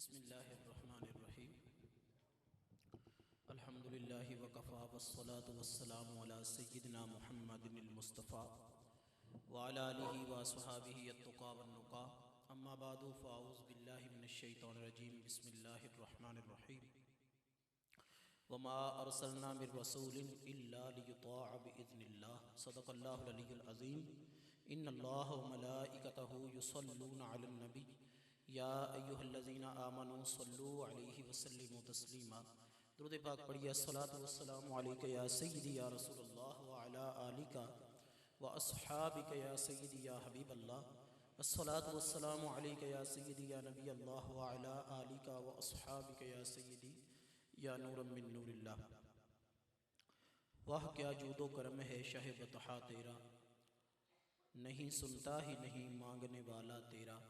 बिस्मिल्लाहिर्रहमानिर्रहीम। अल्हम्दुलिल्लाहि वकफ़ा वस्सलातु वस्सलामु अला सय्यिदिना मुहम्मदिनिल मुस्तफ़ा व अला आलिहि व अस्हाबिहि अत्तक़ा वन्नुक़ा। अम्मा बादु फ़अऊज़ु बिल्लाहि मिनश शैतानिर रजीम। बिस्मिल्लाहिर्रहमानिर्रहीम। वमा अर्सलना मिर रसूलिन इल्ला लियुताअ बिइज़्निल्लाह। सदक़ल्लाहुल अलियुल अज़ीम। इन्नल्लाह व मलाइकतहु युसल्लूना अलन नबी या अय्युहल्लज़ीना आमनू सल्लू अलैहि वसल्लिमू तस्लीमा। दुरूद पाक पढ़िए। अस्सलातु वस्सलामु अलैका या सय्यदी या रसूलल्लाह व अला आलिका व अस्हाबिका या सय्यदी या हबीबल्लाह। अस्सलातु वस्सलामु अलैका या सय्यदी या नबी अल्लाह व अला आलिका व अस्हाबिका या सय्यदी या नूरम मिन नूरिल्लाह। वाह क्या जूदो करम है शह बतहा तेरा, नहीं सुनता ही नहीं मांगने वाला तेरा।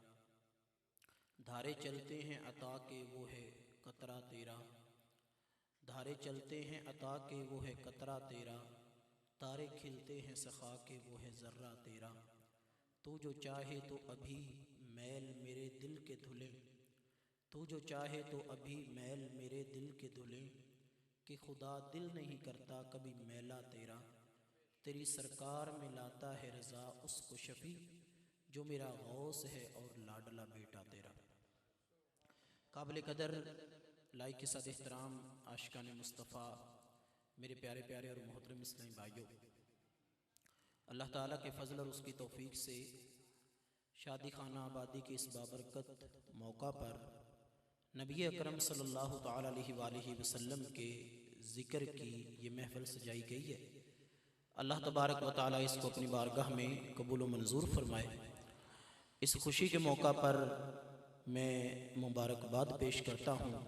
धारे चलते हैं अता के वो है कतरा तेरा, धारे चलते हैं अता के वो है कतरा तेरा। तारे खिलते हैं सखा के वो है ज़र्रा तेरा। तू जो चाहे तो अभी मैल मेरे दिल के धुले, तू जो चाहे तो अभी मैल मेरे दिल के धुले। कि खुदा दिल नहीं करता कभी मैला तेरा। तेरी सरकार में लाता है रज़ा उसको शफी, जो मेरा गौस है और लाडला बेटा तेरा। काबिल कदर लाइक के साथ एहतराम आशिकान मुस्तफ़ा, मेरे प्यारे प्यारे और मोहतरम इस्लामी भाइयों, अल्लाह ताला के फ़ज़ल और उसकी तौफ़ीक से शादी खाना आबादी के इस बाबरकत मौका पर नबी अकरम सल्लल्लाहु तआला अलैहि वसल्लम के ज़िक्र की ये महफ़िल सजाई गई है। अल्लाह तबारक व तआला इसको अपनी बारगाह में कबूल व मंजूर फरमाए। इस खुशी के मौका पर मैं मुबारकबाद पेश करता हूँ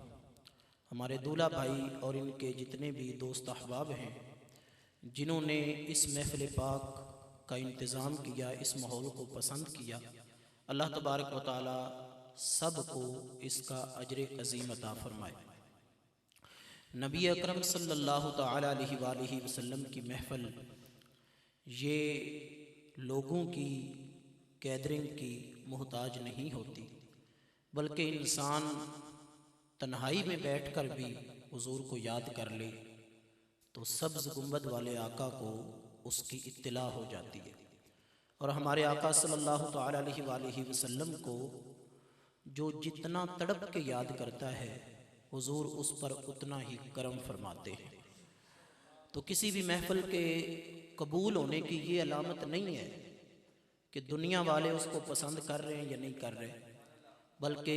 हमारे दूल्हा भाई और इनके जितने भी दोस्त अहबाब हैं जिन्होंने इस महफ़िल पाक का इंतज़ाम किया, इस माहौल को पसंद किया। अल्लाह तबारक व तआला सब को इसका अजर अज़ीम अता फ़रमाए। नबी अकरम सल्लल्लाहु तआला अलैहि वसल्लम की महफ़िल ये लोगों की गैदरिंग की मोहताज नहीं होती, बल्कि इंसान तन्हाई में बैठकर भी हुजूर को याद कर ले तो सब्ज़ गुंबद वाले आका को उसकी इत्तिला हो जाती है। और हमारे आका सल्लल्लाहु तआला अलैहि वसल्लम को जो जितना तड़प के याद करता है हुजूर उस पर उतना ही करम फरमाते हैं। तो किसी भी महफ़िल के कबूल होने की ये अलामत नहीं है कि दुनिया वाले उसको पसंद कर रहे हैं या नहीं कर रहे, बल्कि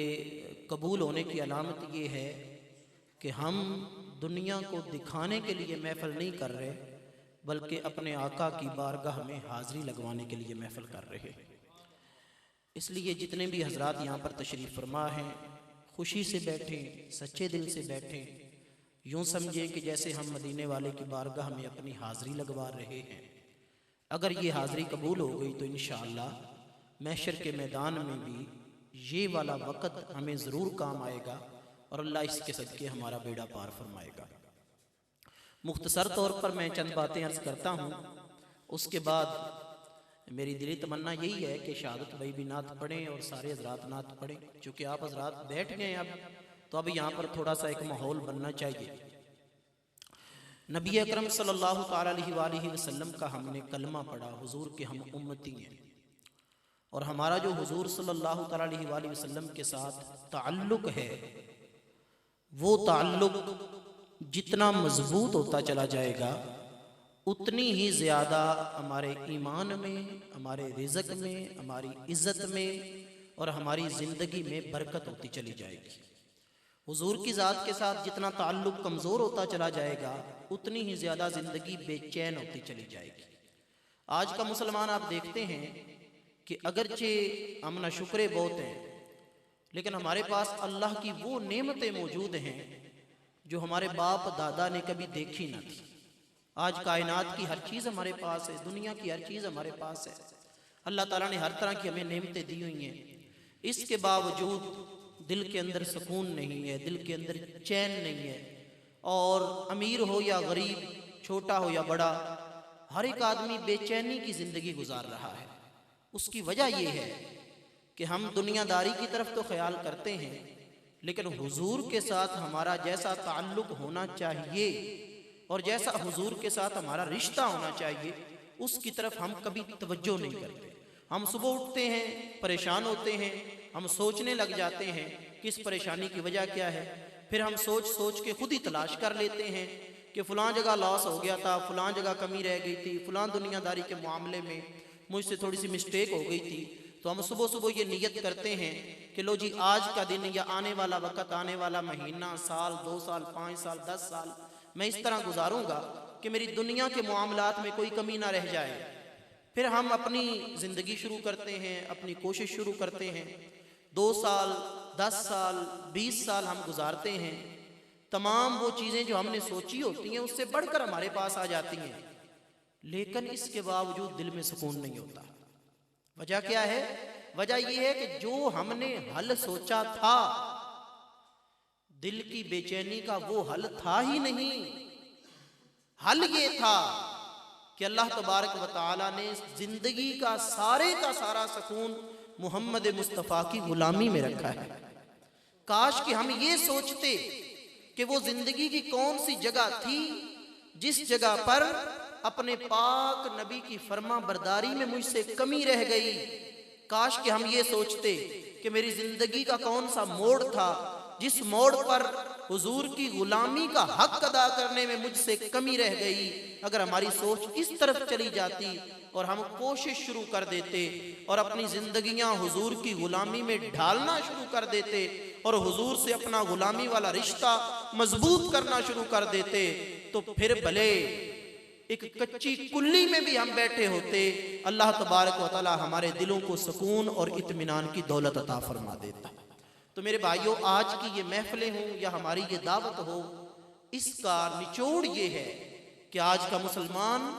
कबूल होने की अलामत ये है कि हम दुनिया को दिखाने के लिए महफ़िल नहीं कर रहे, बल्कि अपने आका की बारगाह में हाज़िरी लगवाने के लिए महफ़िल कर रहे हैं। इसलिए जितने भी हज़रात यहाँ पर तशरीफ़ फरमा हैं, खुशी से बैठें, सच्चे दिल से बैठें, यूँ समझें कि जैसे हम मदीने वाले की बारगाह में अपनी हाज़िरी लगवा रहे हैं। अगर ये हाज़िरी कबूल हो गई तो इंशाअल्लाह महशर के मैदान में भी ये वाला वक़्त हमें ज़रूर काम आएगा और अल्लाह इसके सदक़े हमारा बेड़ा पार फरमाएगा। मुख्तसर तौर पर मैं चंद बातें अर्ज़ करता हूँ, उसके बाद मेरी दिली तमन्ना यही है कि शहादत भाई भी नात पढ़ें और सारे हज़रात नात पढ़ें। चूँकि आप हज़रात बैठ गए अब, तो अब यहाँ पर थोड़ा सा एक माहौल बनना चाहिए। नबी अकरम सल्लल्लाहु तआला अलैहि वसल्लम का हमने कलमा पढ़ा, हुजूर के हम उम्मती हैं, और हमारा जो हुजूर सल्लल्लाहु तआला अलैहि वसल्लम के साथ ताल्लुक़ है वो ताल्लुक़ जितना मजबूत होता चला जाएगा उतनी ही ज़्यादा हमारे ईमान में, हमारे रिज़्क़ में, हमारी इज़्ज़त में और हमारी ज़िंदगी में बरकत होती चली जाएगी। हुजूर की ज़ात के साथ जितना ताल्लुक़ कमज़ोर होता चला जाएगा उतनी ही ज़्यादा ज़िंदगी बेचैन होती चली जाएगी। आज का मुसलमान आप देखते हैं कि अगरचे हम नाशुक्रे बहुत हैं, लेकिन हमारे पास अल्लाह की वो नेमतें मौजूद हैं जो हमारे बाप दादा ने कभी देखी ना थी। आज कायनात की हर चीज़ हमारे पास है, दुनिया की हर चीज़ हमारे पास है, अल्लाह ताला ने हर तरह की हमें नेमतें दी हुई हैं। इसके बावजूद दिल के अंदर सुकून नहीं है, दिल के अंदर चैन नहीं है, और अमीर हो या गरीब, छोटा हो या बड़ा, हर एक आदमी बेचैनी की ज़िंदगी गुजार रहा है। उसकी वजह यह है कि हम दुनियादारी की तरफ तो ख्याल करते हैं, लेकिन हुजूर के साथ हमारा जैसा ताल्लुक होना चाहिए और जैसा हुजूर के साथ हमारा रिश्ता होना चाहिए, उसकी तरफ हम कभी तवज्जो नहीं करते। हम सुबह उठते हैं, परेशान होते हैं, हम सोचने लग जाते हैं कि इस परेशानी की वजह क्या है। फिर हम सोच सोच के खुद ही तलाश कर लेते हैं कि फ़लाँ जगह लॉस हो गया था, फ़लाँ जगह कमी रह गई थी, फ़लाँ दुनियादारी के मामले में मुझसे थोड़ी सी मिस्टेक हो गई थी। तो हम सुबह सुबह ये नियत करते हैं कि लो जी, आज का दिन या आने वाला वक्त, आने वाला महीना, साल, 2 साल, 5 साल, 10 साल मैं इस तरह गुजारूंगा कि मेरी दुनिया के मामलात में कोई कमी ना रह जाए। फिर हम अपनी ज़िंदगी शुरू करते हैं, अपनी कोशिश शुरू करते हैं। 2 साल, 10 साल, 20 साल हम गुजारते हैं। तमाम वो चीज़ें जो हमने सोची होती हैं उससे बढ़कर हमारे पास आ जाती हैं, लेकिन इसके बावजूद दिल में सुकून नहीं होता। वजह क्या है? वजह यह है कि जो हमने हल सोचा था, दिल की बेचैनी का वो हल था ही नहीं। हल ये था कि अल्लाह तबारक व तआला ने जिंदगी का सारा सुकून मोहम्मद मुस्तफ़ा की गुलामी में रखा है। काश कि हम ये सोचते कि वो जिंदगी की कौन सी जगह थी जिस जगह पर अपने पाक नबी की फर्मा बरदारी में मुझसे कमी रह गई। काश कि हम ये सोचते कि मेरी जिंदगी का कौन सा मोड़ था जिस मोड़ पर हुजूर की गुलामी का हक अदा करने में मुझसे कमी रह गई। अगर हमारी सोच इस तरफ चली जाती और हम कोशिश शुरू कर देते और अपनी जिंदगियां हुजूर की गुलामी में ढालना शुरू कर देते और हुजूर से अपना गुलामी वाला रिश्ता मजबूत करना शुरू कर देते, तो फिर भले एक कच्ची कुल्ली में भी हम बैठे होते, अल्लाह तबारक व तआला हमारे दिलों को सुकून और इत्मीनान की दौलत अता फरमा देता। तो मेरे भाइयों, आज की ये महफिलें हों या हमारी ये दावत हो, इसका निचोड़ ये है कि आज का मुसलमान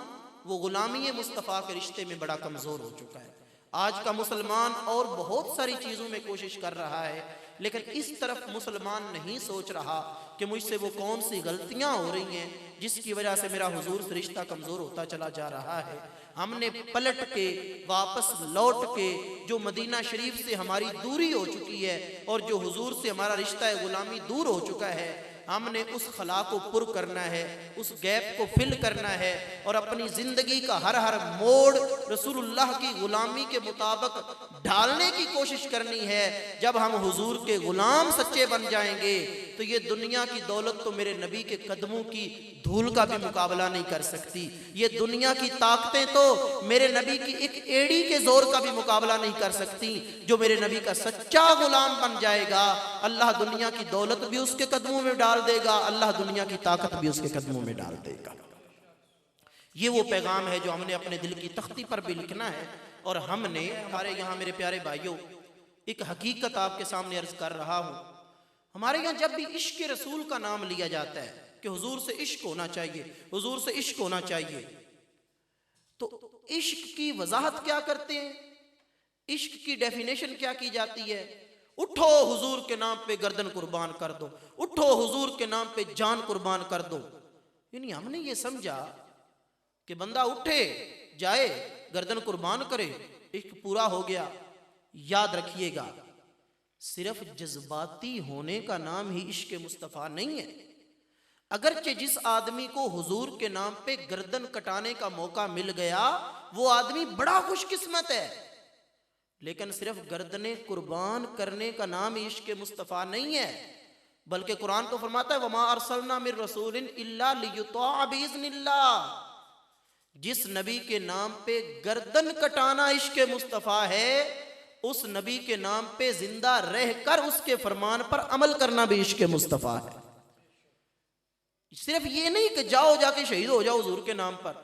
वो गुलामी मुस्तफ़ा के रिश्ते में बड़ा कमज़ोर हो चुका है। आज का मुसलमान और बहुत सारी चीज़ों में कोशिश कर रहा है, लेकिन इस तरफ मुसलमान नहीं सोच रहा कि मुझसे वो कौन सी गलतियां हो रही हैं जिसकी वजह से मेरा हुजूर से रिश्ता कमज़ोर होता चला जा रहा है। हमने पलट के वापस लौट के जो मदीना शरीफ से हमारी दूरी हो चुकी है और जो हुजूर से हमारा रिश्ता गुलामी दूर हो चुका है, हमने उस खला को पुर करना है, उस गैप को फिल करना है और अपनी ज़िंदगी का हर हर मोड़ रसूलुल्लाह की गुलामी के मुताबिक ढालने की कोशिश करनी है। जब हम हुजूर के गुलाम सच्चे बन जाएंगे तो ये दुनिया की दौलत तो मेरे नबी के कदमों की धूल का भी मुकाबला नहीं कर सकती। ये दुनिया की ताकतें तो मेरे नबी की एक एड़ी के जोर का भी मुकाबला नहीं कर सकती। जो मेरे नबी का सच्चा गुलाम बन जाएगा, अल्लाह दुनिया की दौलत भी उसके कदमों में डाल देगा, अल्लाह दुनिया की ताकत भी उसके कदमों में डाल देगा। ये वो पैगाम है जो हमने अपने दिल की तख्ती पर भी लिखना है। और हमने हमारे यहाँ, मेरे प्यारे भाइयों, एक हकीकत आपके सामने अर्ज कर रहा हूँ। हमारे यहाँ जब भी इश्क रसूल का नाम लिया जाता है कि हुजूर से इश्क होना चाहिए, हुजूर से इश्क होना चाहिए, तो इश्क की वजाहत क्या करते हैं, इश्क की डेफिनेशन क्या की जाती है? उठो हुजूर के नाम पे गर्दन कुर्बान कर दो, उठो हुजूर के नाम पे जान कुर्बान कर दो। यानी हमने ये समझा कि बंदा उठे, जाए, गर्दन कुर्बान करे, इश्क पूरा हो गया। याद रखिएगा, सिर्फ जज्बाती होने का नाम ही इश्क मुस्तफ़ा नहीं है। अगरचे जिस आदमी को हुजूर के नाम पे गर्दन कटाने का मौका मिल गया वो आदमी बड़ा खुशकिस्मत है, लेकिन सिर्फ गर्दने कुर्बान करने का नाम इश्क मुस्तफ़ा नहीं है। बल्कि कुरान तो फरमाता है, वमा अरसलना मिर रसूलिन इल्ला लियुतआ बिइज़्निल्लाह। जिस नबी के नाम पे गर्दन कटाना इश्क मुस्तफ़ा है, उस नबी के नाम पे जिंदा रहकर उसके फरमान पर अमल करना भी इश्क मुस्तफ़ा है। सिर्फ ये नहीं कि जाओ जाके शहीद हो जाओ हुजूर के नाम पर,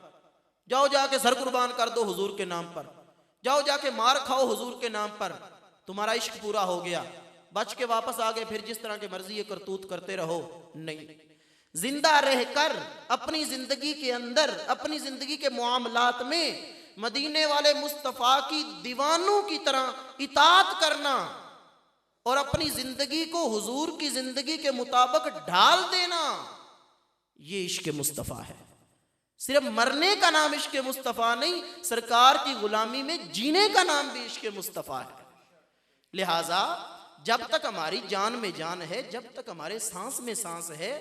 जाओ जाके सर कुर्बान कर दो हुजूर के नाम पर, जाओ जाके मार खाओ हुजूर के नाम पर, तुम्हारा इश्क पूरा हो गया, बच के वापस आ गए, फिर जिस तरह की मर्जी ये करतूत करते रहो। नहीं, जिंदा रहकर अपनी जिंदगी के अंदर, अपनी जिंदगी के मामलात में मदीने वाले मुस्तफ़ा की दीवानों की तरह इताअत करना और अपनी जिंदगी को हुजूर की जिंदगी के मुताबिक ढाल देना, ये इश्क मुस्तफ़ा है। सिर्फ मरने का नाम इश्क मुस्तफ़ा नहीं, सरकार की गुलामी में जीने का नाम भी इश्क मुस्तफ़ा है। लिहाजा जब तक हमारी जान में जान है, जब तक हमारे सांस में सांस है,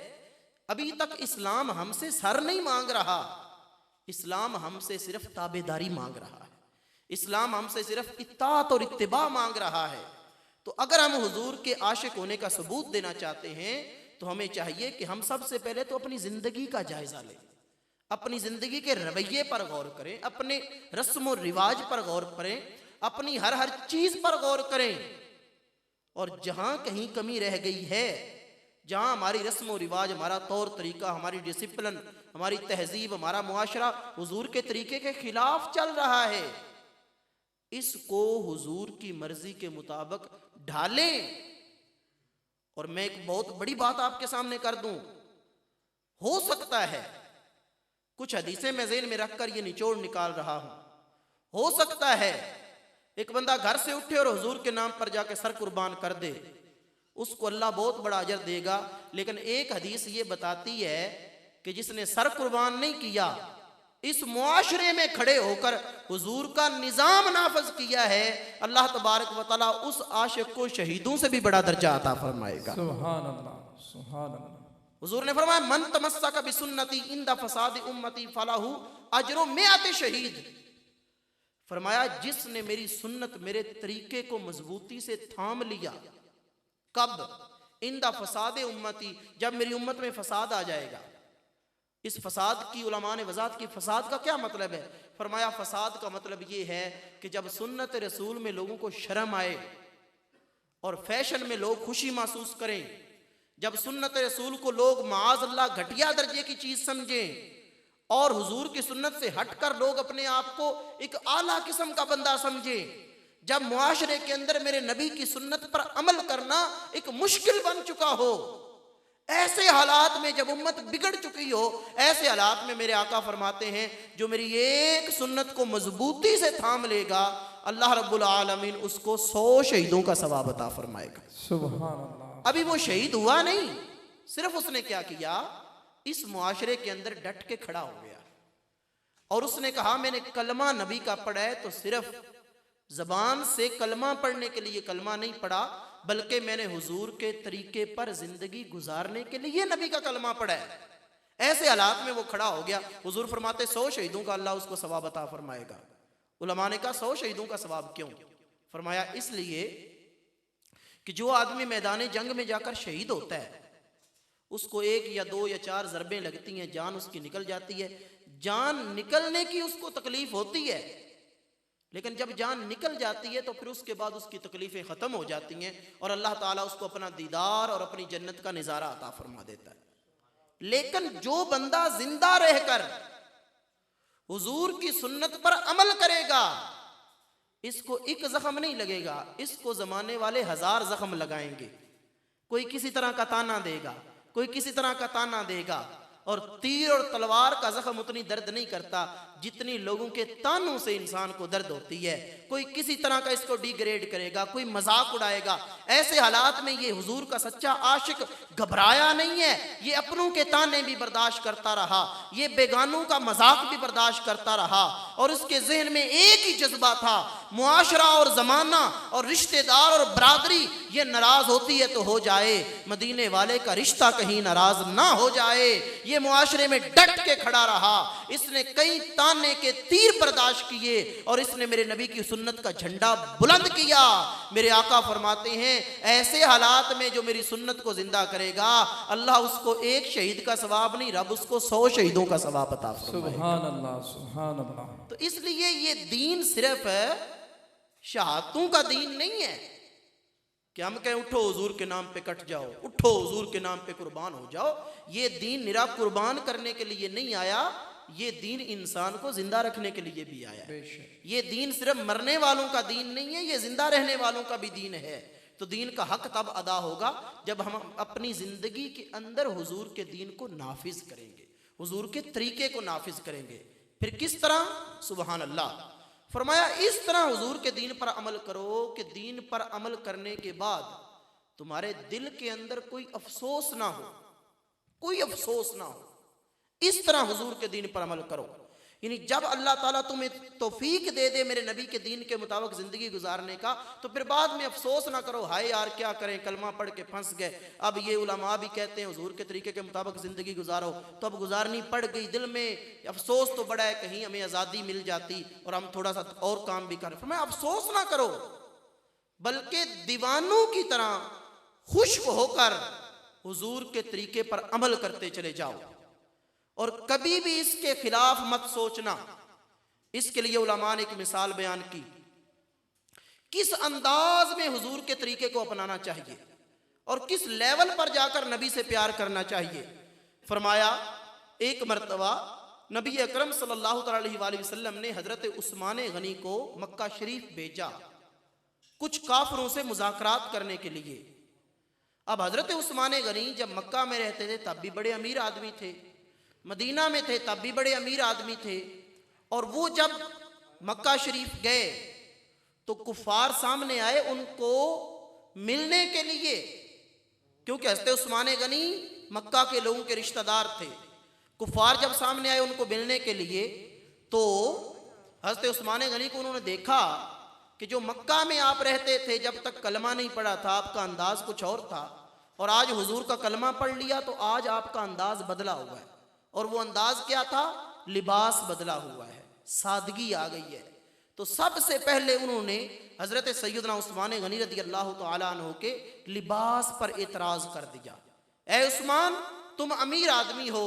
अभी तक इस्लाम हमसे सर नहीं मांग रहा। इस्लाम हमसे सिर्फ ताबेदारी मांग रहा है। इस्लाम हमसे सिर्फ इत्ताअत और इत्तिबा मांग रहा है। तो अगर हम हुजूर के आशिक होने का सबूत देना चाहते हैं तो हमें चाहिए कि हम सबसे पहले तो अपनी जिंदगी का जायजा लें, अपनी जिंदगी के रवैये पर गौर करें, अपने रस्म और रिवाज पर गौर करें, अपनी हर चीज पर गौर करें। और जहां कहीं कमी रह गई है, जहां हमारी रस्म और रिवाज, हमारा तौर तरीका, हमारी डिसिप्लिन, हमारी तहजीब, हमारा मुआशरा हुजूर के तरीके के खिलाफ चल रहा है, इसको हुजूर की मर्जी के मुताबिक ढालें। और मैं एक बहुत बड़ी बात आपके सामने कर दूं, हो सकता है कुछ हदीसें मैं ज़हन में रखकर ये निचोड़ निकाल रहा हूं, हो सकता है एक बंदा घर से उठे और हुजूर के नाम पर जाके सर कुर्बान कर दे, उसको अल्लाह बहुत बड़ा अजर देगा। लेकिन एक हदीस ये बताती है कि जिसने सर कुर्बान नहीं किया, इस मुआशरे में खड़े होकर हुजूर का निजाम नाफज किया है, अल्लाह तबारक व तआला उस आशिक को शहीदों से भी बड़ा दर्जा अता फरमाएगा। सुभान अल्लाह, सुभान अल्लाह। हुजूर ने फरमाया, मन तमस्सक बिसुन्नती इंदा फसाद उम्मती फलाहु अजरु मिअत शहीद। फरमाया, जिसने मेरी सुन्नत, मेरे तरीके को मजबूती से थाम लिया, कब? इंदा फसाद उम्मती, जब मेरी उम्मत में फसाद आ जाएगा। इस फसाद की उलमा ने वजाहत की, फसाद का क्या मतलब है? फरमाया, फसाद का मतलब ये है कि जब सुन्नत रसूल में लोगों को शर्म आए और फैशन में लोग खुशी महसूस करें, जब सुन्नत रसूल को लोग माअज़ल्लाह घटिया दर्जे की चीज समझें और हुजूर की सुन्नत से हटकर लोग अपने आप को एक आला किस्म का बंदा समझें, जब मुआशरे के अंदर मेरे नबी की सुन्नत पर अमल करना एक मुश्किल बन चुका हो, ऐसे हालात में जब उम्मत बिगड़ चुकी हो, ऐसे हालात में मेरे आका फरमाते हैं, जो मेरी एक सुन्नत को मजबूती से थाम लेगा, अल्लाह रब्बुल आलमीन उसको 100 शहीदों का सवाब अता फरमाएगा। सुभान अल्लाह। अभी वो शहीद हुआ नहीं, सिर्फ उसने क्या किया, इस मुआशरे के अंदर डट के खड़ा हो गया और उसने कहा, मैंने कलमा नबी का पढ़ा है, तो सिर्फ जबान से कलमा पढ़ने के लिए कलमा नहीं पढ़ा, बल्कि मैंने हुजूर के तरीके पर जिंदगी गुजारने के लिए नबी का कलमा पढ़ा है। ऐसे हालात में वो खड़ा हो गया। हुजूर फरमाते 100 शहीदों का अल्लाह उसको सवाब अता फरमाएगा। उलमा ने कहा 100 शहीदों का सवाब क्यों? फरमाया, इसलिए कि जो आदमी मैदान जंग में जाकर शहीद होता है, उसको 1 या 2 या 4 ज़रबें लगती हैं, जान उसकी निकल जाती है। जान निकलने की उसको तकलीफ होती है, लेकिन जब जान निकल जाती है तो फिर उसके बाद उसकी तकलीफें ख़त्म हो जाती हैं और अल्लाह ताला उसको अपना दीदार और अपनी जन्नत का नज़ारा अता फरमा देता है। लेकिन जो बंदा जिंदा रहकर हुजूर की सुन्नत पर अमल करेगा, इसको एक जख्म नहीं लगेगा, इसको जमाने वाले 1000 जख्म लगाएंगे। कोई किसी तरह का ताना देगा, कोई किसी तरह का ताना देगा, और तीर और तलवार का जख्म उतनी दर्द नहीं करता जितनी लोगों के तानों से इंसान को दर्द होती है। कोई किसी तरह का इसको डिग्रेड करेगा, कोई मजाक उड़ाएगा। ऐसे हालात में ये हुजूर का सच्चा आशिक घबराया नहीं है, ये अपनों के ताने भी बर्दाश्त करता रहा, ये बेगानों का मजाक भी बर्दाश्त करता रहा, और उसके जहन में एक ही जज्बा था, मुआशरा और जमाना और रिश्तेदार और बरादरी ये नाराज होती है तो हो जाए, मदीने वाले का रिश्ता कहीं नाराज ना हो जाए। ये मुआशरे में डट के खड़ा रहा, इसने कई ताने के तीर बर्दाश्त किए और इसने मेरे नबी की सुन्नत का झंडा बुलंद किया। मेरे आका फरमाते हैं, ऐसे हालात में जो मेरी सुन्नत को जिंदा करेगा, अल्लाह उसको 1 शहीद का सवाब नहीं, रब उसको 100 शहीदों का सवाब अता फरमाएगा। सुभान अल्लाह, सुभान अल्लाह। तो इसलिए ये दीन सिर्फ शहादतों का दीन नहीं है कि हम कहें उठो हुजूर के नाम पे कट जाओ, उठो हुजूर के नाम पे कुर्बान हो जाओ। ये दीन निरा कुर्बान करने के लिए नहीं आया, ये दीन इंसान को जिंदा रखने के लिए भी आया है। ये दीन सिर्फ मरने वालों का दीन नहीं है, ये जिंदा रहने वालों का भी दीन है। तो दीन का हक तब अदा होगा जब हम अपनी जिंदगी के अंदर हुजूर के दीन को नाफिज करेंगे, हुजूर के तरीके को नाफिज करेंगे। फिर किस तरह? सुभान अल्लाह। फरमाया, इस तरह हुजूर के दीन पर अमल करो कि दीन पर अमल करने के बाद तुम्हारे दिल के अंदर कोई अफसोस ना हो, कोई अफसोस ना हो। इस तरह हुजूर के दीन पर अमल करो। यानी जब अल्लाह ताला तुम्हें तौफीक दे दे मेरे नबी के दीन के मुताबिक ज़िंदगी गुजारने का, तो फिर बाद में अफसोस ना करो, हाय यार क्या करें, कलमा पढ़ के फंस गए। अब ये उलमा भी कहते हैं हुजूर के तरीके के मुताबिक ज़िंदगी गुजारो, तो अब गुजारनी पड़ गई, दिल में अफसोस तो बड़ा है, कहीं हमें आज़ादी मिल जाती और हम थोड़ा सा और काम भी करें। मैं अफसोस ना करो, बल्कि दीवानों की तरह खुश्क होकर हुजूर के तरीके पर अमल करते चले जाओ और कभी भी इसके खिलाफ मत सोचना। इसके लिए उलमा ने एक मिसाल बयान की, किस अंदाज में हुजूर के तरीके को अपनाना चाहिए और किस लेवल पर जाकर नबी से प्यार करना चाहिए। फरमाया, एक मर्तबा नबी अकरम सल्लल्लाहु अलैहि वसल्लम ने हजरत उस्मान गनी को मक्का शरीफ भेजा कुछ काफिरों से मुज़ाकरात करने के लिए। अब हजरत उस्मान गनी जब मक्का में रहते थे तब भी बड़े अमीर आदमी थे, मदीना में थे तब भी बड़े अमीर आदमी थे, और वो जब मक्का शरीफ गए तो कुफार सामने आए उनको मिलने के लिए, क्योंकि हज़रत उस्मान गनी मक्का के लोगों के रिश्तेदार थे। कुफार जब सामने आए उनको मिलने के लिए, तो हज़रत उस्मान गनी को उन्होंने देखा कि जो मक्का में आप रहते थे जब तक कलमा नहीं पढ़ा था आपका अंदाज कुछ और था, और आज हुजूर का कलमा पढ़ लिया तो आज आपका अंदाज बदला हुआ है। और वो अंदाज क्या था? लिबास बदला हुआ है, सादगी आ गई है। तो सबसे पहले उन्होंने हजरत सैयदना उस्मान गनी रज़ी अल्लाह तआला अन्हु के लिबास पर एतराज कर दिया। ए उस्मान, तुम अमीर आदमी हो,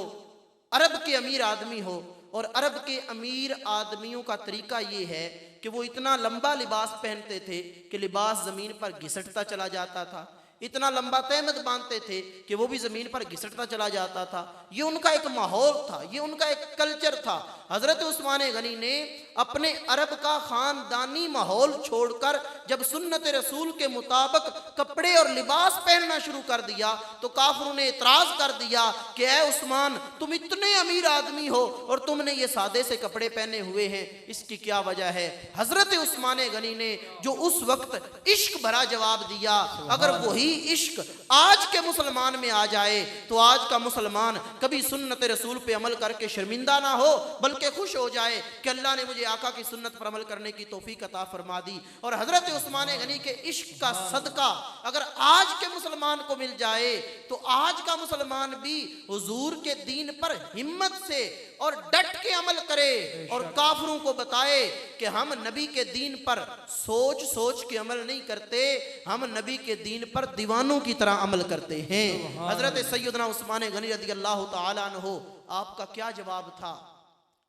अरब के अमीर आदमी हो, और अरब के अमीर आदमियों का तरीका ये है कि वो इतना लंबा लिबास पहनते थे कि लिबास जमीन पर घिसटता चला जाता था, इतना लंबा तहमद बांधते थे कि वो भी जमीन पर घिसटता चला जाता था। ये उनका एक माहौल था, ये उनका एक कल्चर था। हजरत उस्मान गनी ने अपने अरब का खानदानी माहौल छोड़कर जब सुन्नत रसूल के मुताबिक कपड़े और लिबास पहनना शुरू कर दिया तो काफिरों ने इतराज कर दिया कि ए उस्मान, तुम इतने अमीर आदमी हो और तुमने ये सादे से कपड़े पहने हुए हैं, इसकी क्या वजह है? हजरत उस्मान गनी ने जो उस वक्त इश्क भरा जवाब दिया, अगर वही इश्क आज के मुसलमान में आ जाए तो आज का मुसलमान कभी सुन्नत रसूल पे अमल करके शर्मिंदा ना हो, बल्कि खुश हो जाए कि अल्लाह ने मुझे आका की सुन्नत पर अमल करने की तौफीक अता फरमा दी। और हजरत उस्मान गनी के इश्क का सदका अगर आज के मुसलमान को मिल जाए तो आज का मुसलमान भी हुजूर के दीन पर हिम्मत से और डट के अमल करे और काफिरों को बताए कि हम नबी के दीन पर सोच सोच के अमल नहीं करते, हम नबी के दीन पर दीवानों की तरह अमल करते हैं। हजरत सैयदना उस्मान गनी रज़ी अल्लाह तआला अन्हु, आपका क्या जवाब था?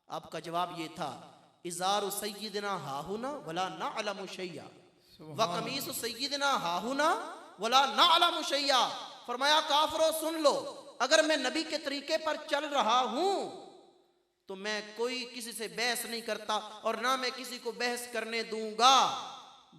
आपका जवाब ये था, इज़ारु सय्यिदना हाहुना वला नअलमु शैया व कमीसु सय्यिदना हाहुना वला नअलमु शैया। फरमाया, काफिरों सुन लो, अगर मैं नबी के तरीके पर चल रहा हूं तो मैं कोई किसी से बहस नहीं करता और ना मैं किसी को बहस करने दूंगा,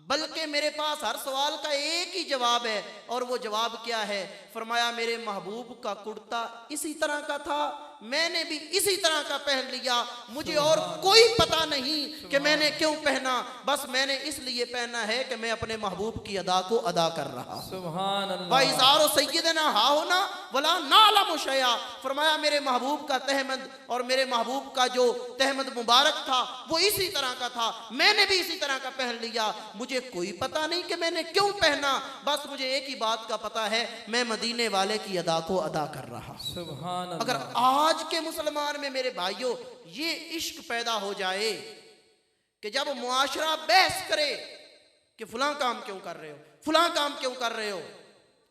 बल्कि मेरे पास हर सवाल का एक ही जवाब है। और वो जवाब क्या है? फरमाया, मेरे महबूब का कुर्ता इसी तरह का था, मैंने भी इसी तरह का पहन लिया, मुझे और कोई पता नहीं कि मैंने क्यों पहना, बस मैंने इसलिए पहना है कि मैं अपने महबूब की अदा को अदा कर रहा हूं। सुभान अल्लाह। वाइज़ारो सय्यिदना हाहुना वला नअलमु शैया। फरमाया, मेरे महबूब का तहमद और मेरे महबूब का जो तहमद मुबारक था वो इसी तरह का था, मैंने भी इसी तरह का पहन लिया, मुझे कोई पता नहीं कि मैंने क्यों पहना, बस मुझे एक ही बात का पता है, मैं मदीने वाले की अदा को अदा कर रहा हूं। सुभान अल्लाह। अगर आज के मुसलमान में मेरे भाइयों ये इश्क पैदा हो जाए कि जब मुआशरा बहस करे कि फलां काम क्यों कर रहे हो, फलां काम क्यों कर रहे हो,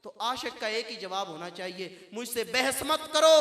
तो आशिक का एक ही जवाब होना चाहिए, मुझसे बहस मत करो,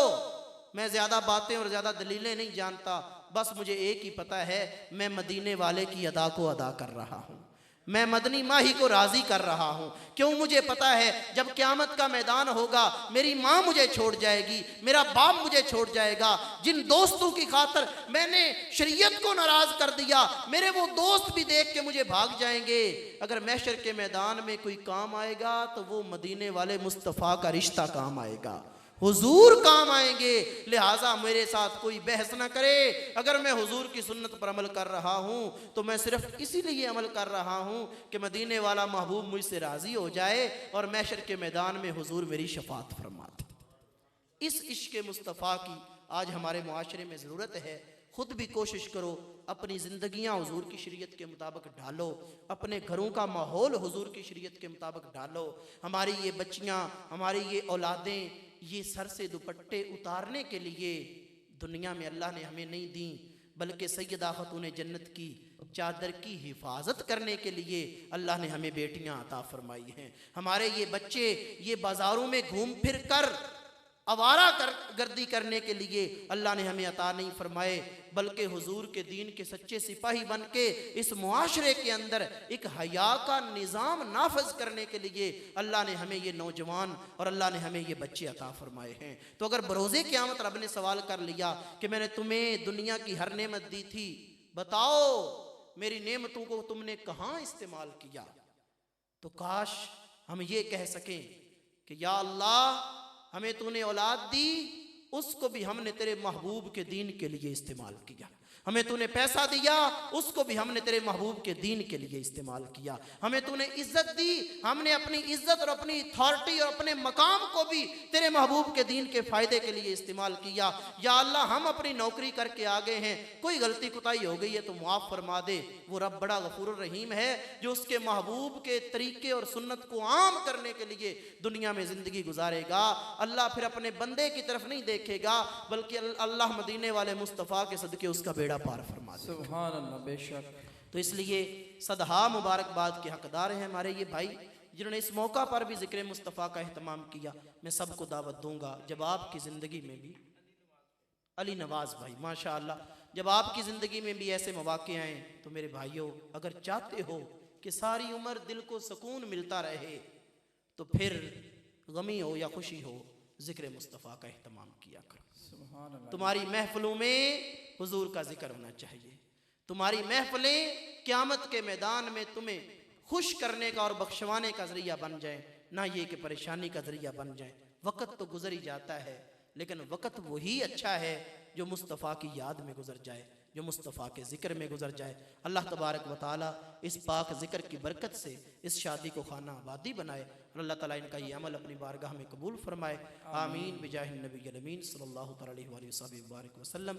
मैं ज्यादा बातें और ज्यादा दलीलें नहीं जानता, बस मुझे एक ही पता है, मैं मदीने वाले की अदा को अदा कर रहा हूं, मैं मदनी माही को राजी कर रहा हूं। क्यों? मुझे पता है जब क़यामत का मैदान होगा मेरी माँ मुझे छोड़ जाएगी, मेरा बाप मुझे छोड़ जाएगा, जिन दोस्तों की खातर मैंने शरीयत को नाराज कर दिया मेरे वो दोस्त भी देख के मुझे भाग जाएंगे। अगर महशर के मैदान में कोई काम आएगा तो वो मदीने वाले मुस्तफ़ा का रिश्ता काम आएगा, हुजूर काम आएंगे। लिहाजा मेरे साथ कोई बहस ना करे, अगर मैं हुजूर की सुन्नत पर अमल कर रहा हूं तो मैं सिर्फ इसीलिए अमल कर रहा हूं कि मदीने वाला महबूब मुझसे राजी हो जाए और महशर के मैदान में हुजूर मेरी शफात फरमाते। इस इश्क मुस्तफ़ा की आज हमारे मुआशरे में ज़रूरत है। खुद भी कोशिश करो, अपनी ज़िंदगियाँ हुजूर की शरीयत के मुताबिक ढालो, अपने घरों का माहौल हुजूर की शरीयत के मुताबिक ढालो। हमारी ये बच्चियाँ, हमारी ये औलादें, ये सर से दुपट्टे उतारने के लिए दुनिया में अल्लाह ने हमें नहीं दी, बल्कि सैयदा खातून जन्नत की चादर की हिफाजत करने के लिए अल्लाह ने हमें बेटियां अता फरमाई हैं। हमारे ये बच्चे ये बाज़ारों में घूम फिर कर आवारा गर्दी करने के लिए अल्लाह ने हमें अता नहीं फरमाए, बल्कि हुजूर के दीन के सच्चे सिपाही बन के इस मुआशरे के अंदर एक हया का निज़ाम नाफज करने के लिए अल्लाह ने हमें ये नौजवान और अल्लाह ने हमें ये बच्चे अता फरमाए हैं। तो अगर बरोज़े क़यामत रब ने सवाल कर लिया कि मैंने तुम्हें दुनिया की हर नेमत दी थी, बताओ मेरी नेमतों को तुमने कहाँ इस्तेमाल किया, तो काश हम ये कह सकें कि या अल्लाह हमें तूने औलाद दी, उसको भी हमने तेरे महबूब के दीन के लिए इस्तेमाल किया। हमें तूने पैसा दिया, उसको भी हमने तेरे महबूब के दीन के लिए इस्तेमाल किया। हमें तूने इज्जत दी, हमने अपनी इज्जत और अपनी अथॉरिटी और अपने मकाम को भी तेरे महबूब के दीन के फ़ायदे के लिए इस्तेमाल किया। या अल्लाह हम अपनी नौकरी करके आ गए हैं, कोई गलती कुताही हो गई है तो मुआफ़ फरमा दे। वो रब बड़ा गफूर रहीम है जो उसके महबूब के तरीके और सुन्नत को आम करने के लिए दुनिया में ज़िंदगी गुजारेगा। अल्लाह फिर अपने बंदे की तरफ नहीं देखेगा, बल्कि अल्लाह मदीने वाले मुस्तफ़ा के सदके उसका बेड़ा पार फरमा दे। सुभान अल्लाह, बेशक। तो इसलिए सदहा मुबारकबाद के हकदार हैं हमारे ये भाई जिन्होंने इस मौका पर भी ज़िक्र मुस्तफ़ा का एहतमाम किया। मैं सबको दावत दूंगा, जब आपकी ज़िंदगी में भी अली नवाज़ भाई माशाअल्लाह, जब आपकी ज़िंदगी में भी ऐसे मौके आएँ तो मेरे भाइयों, अगर चाहते हो कि सारी उम्र दिल को सुकून मिलता रहे, तो फिर गमी हो या खुशी हो, ज़िक्र मुस्तफ़ा का एहतमाम किया करो। सुभान अल्लाह। तुम्हारी महफिलों में हुजूर का जिक्र होना चाहिए। तुम्हारी महफिलें क़यामत के मैदान में तुम्हें खुश करने का और बख्शवाने का ज़रिया बन जाए, ना ये कि परेशानी का ज़रिया बन जाए। वक़्त तो गुजर ही जाता है, लेकिन वक़्त वही अच्छा है जो मुस्तफ़ा की याद में गुजर जाए, जो मुस्तफ़ा के ज़िक्र में गुजर जाए। अल्लाह तबारक व तआला इस पाक ज़िक्र की बरकत से इस शादी को खाना आबादी बनाए और अल्लाह ताला इनका ये अमल अपनी बारगाह में कबूल फरमाए। आमीन बिजाहिन नबी अमीन सल्लल्लाहु अलैहि वसल्लम।